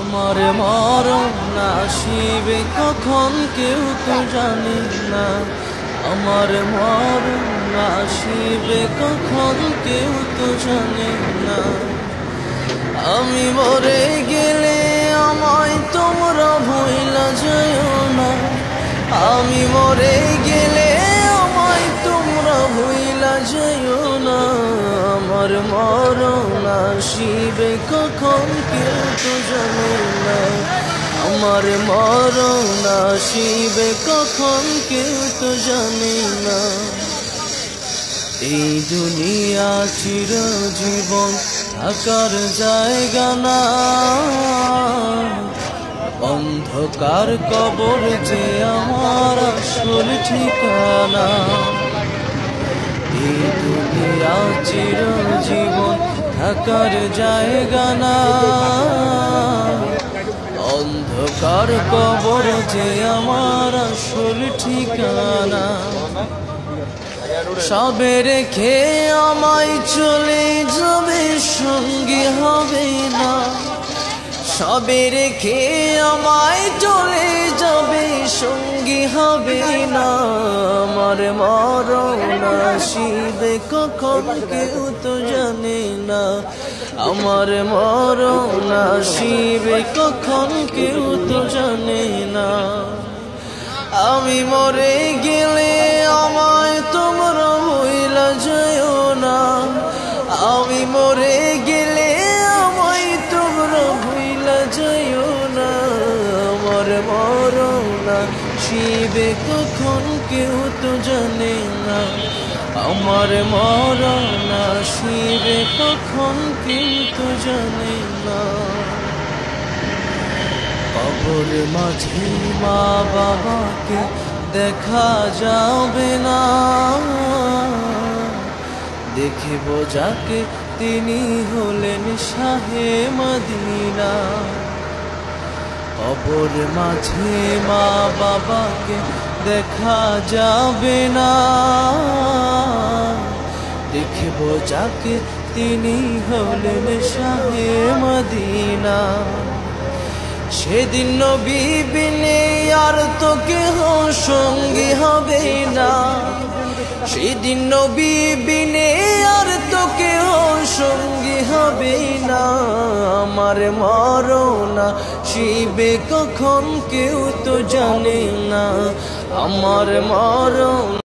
আমার মরণ আসিবে কখন কেউ তো জানে না। আমার মরণ আসিবে কখন কেউ তো জানে না। আমি মরে গেলে আমায় তোমরা ভুইলা যাইও না। আমি মরে গেলে আমায় তোমরা ভুইলা যাইও না। আমার মরণ আসিবে কখন কেউ তো জানে না। আমার মরণ আসিবে কখন কেউ তো জানে না। এই দুনিয়া চিরজীবন থাকার জায়গা না, অন্ধকার কবর যে আমার আসল ঠিকানা। এই দুনিয়া চিরজীবন থাকার জায়গা না, অন্ধকার কবর যে আমার আসল ঠিকানা। সবে রেখে আমায় চলে যাবে সঙ্গী হবে না। সবে রেখে আমায় চলে যাবে সঙ্গী হবে না। আমার মরণ আসিবে কখন কেউ তো জানে না। আমার মরণ আসিবে কখন কেউ তো জানে না। আমি মরে গেলে আমায় তোমরা ভুইলা যাইও না। আমি মরে গেলে আমায় তোমরা ভুইলা যাইও না। আমার মরণ আসিবে কখন কেউ তো জানে না। আমার মরণ আসিবে কখন কেউ তো জানে না। কবর মাঝে মা বাবাকে দেখা যাবে না। দেখিব যাকে তিনি হলেন শাহে মদিনা। কবর মাঝে মা বাবাকে দেখা যাবে না। দেখিব যাকে তিনি হলেন শাহে মদিনা। সেদিন নবী বিনে আর তো কেহ সঙ্গী হবে না। সেদিন নবী বিনে আর তো কেহ সঙ্গী হবে না। আমার মরণ আসিবে কখন কেউ তো জানে না। আমার মরণ